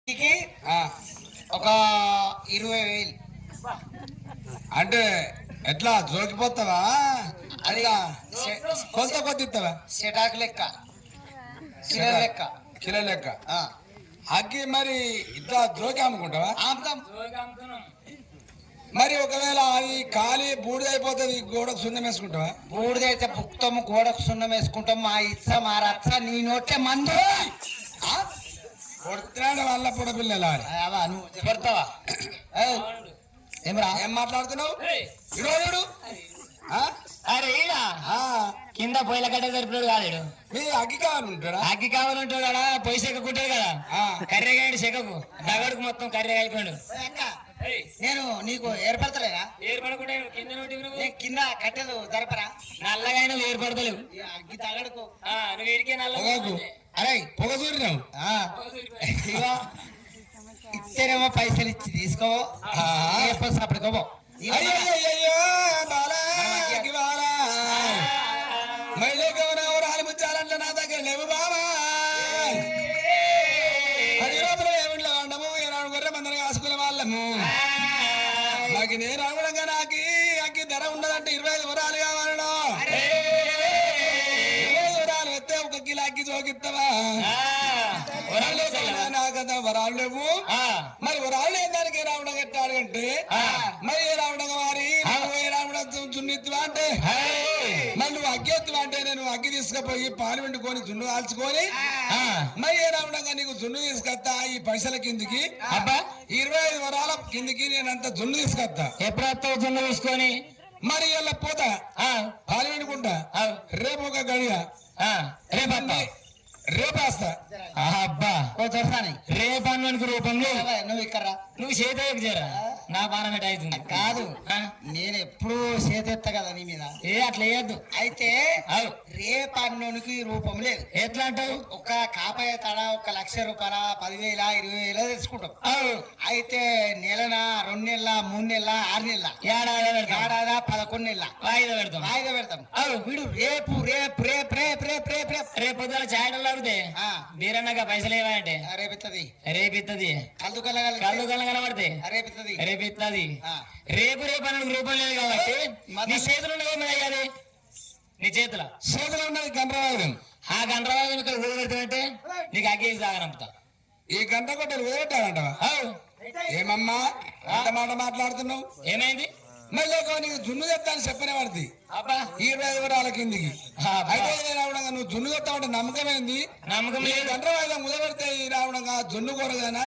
ఒక 20,000 అంటే ఎట్లా జోకిపోతావా? అది కొంత కొద్ది ఇస్తావా? సెటాక్ లెక్క, కిలో లెక్క, కిలో లెక్క. అగ్గి మరి ఇట్లా జోకి అమ్ముకుంటావా? ఆపుతాం. మరి ఒకవేళ అది ఖాళీ బూడిదైపోతుంది, గోడకు సున్నం వేసుకుంటావా? బూడిదైతే పుక్తాము, గోడకు సున్నం వేసుకుంటాం. మా ఇచ్చ మా రచ్చ నీ నోటే మందు. కొడుతున్నాడు వాళ్ళ పొడ పిల్లలు. అవా నువ్వు పెడతావా? ఏమరా ఏం మాట్లాడుతున్నావు? ఇడు అరే ఈడా కింద పొయ్యిల కట్ట సరిపోయాడు కాదు. మీ అగ్గి కావాలంటాడా? అగ్గి కావాలంటాడా? పొయ్యి సెక్కుంటాడు కదా, కర్రెగాయండి సెకకు దగడుకు మొత్తం కర్రెగా అయిపోయాడు. నేను నీకు ఏర్పడతలేదా? ఏర్పడకుండా కింద కట్టెలు జరపరా? నల్లగా ఏర్పడతలేవు. అగ్గి తగడుకు నువ్వు వీడికే నల్ల. అరే పొగ చూడినావు. ఇచ్చారేమో పైసలు ఇచ్చి తీసుకో, అప్పటికోబో. అయ్యో బాలా బాలా మహిళ రాలి ముచ్చాలంటే నా దగ్గర లేవు బాబా. 10 రూపాయలు ఏమిట్లో ఉండము, 20 గొర్రె మందని కాసుకునే వాళ్ళము. నాకు నేను అనుగుణంగా నాకు అగ్గి ధర ఉండదంటే 25 వరాలు కావాలను. 25 వరాలు వస్తే 1 కిలో అగ్గి జోకిస్తావా? నాకంత వరాలు లేవు. మరి వరాలు ఏం దానికి రావడం ఎట్టాడు అంటే, మరి రావడం వారి రావడం చున్నిత్తువా అంటే, మరి నువ్వు అగ్గి ఎత్తువా అంటే నేను అగ్గి తీసుకుపోయి పాలు వండుకొని జున్ను కాల్చుకొని మరి రావడంగా నీకు జున్ను తీసుకొస్తా. ఈ పైసల కిందికి అబ్బా 25 వరాల కిందికి నేనంత జున్ను తీసుకొస్తా. ఎప్పుడు వస్తావు జున్ను తీసుకొని? మరి ఇలా పోతా పాలు వండుకుంటా. రేపు ఒక గడియ రేపేస్తా. అబ్బా రేపన్నునికి రూపంలో నువ్వు ఇక్కడ నువ్వు చేతి చేరా నా బాణం ఎట అవుతుంది కాదు. నేను ఎప్పుడు చేతెత్తా కదా నీ మీద. అట్లా వేయద్దు. అయితే రేపన్నునికి రూపం లేదు. ఎట్లా అంటావు? ఒక కాపాయ తడ 1 లక్ష రూపాయల 10,000 20,000 తెచ్చుకుంటాం. అయితే నెలన 2 నెలల 3 నెలల 6 నెలల ఏడాది 11 నెలల వాయిదా పెడతాం. వీడు రేపు రేపు రేపు రేపు రేపు రేపు రేపు రేపు పొద్దున ఛాయలు అవుతాయి. బీరన్నగా పైసలు ఏమంటే రేపిత్తది రేపిత్తది. కళ్ళు కళ్ళు కనబడితే రేపిత్తది రేపిత్తది. రేపు రేపు అన్న రూపం లేదు కాబట్టి నీ చేతులు ఉన్నది కాదు. నీ చేతిలో ఉన్నది గండ్రవాదం. ఆ గండ్రవాదం ఇక్కడ ఊడబెడతామంటే నీకు అగ్గేసి తాగనంపుతా. ఈ గంట కొట్టలు వదిలేటాడంటవా? ఏమమ్మా అంత మాట మాట్లాడుతున్నావు? ఏమైంది? మళ్ళీ నీకు జున్ను చెప్తాను చెప్పనే పడుతుంది. 25 వరాల కిందికి అయితే రావడంగా నువ్వు జున్ను చెప్తావంటే నమ్మకమైంది. నమ్మకం లేదు. గండ్రవాదం ముదబెడితే రావడంగా జున్ను కూరగానా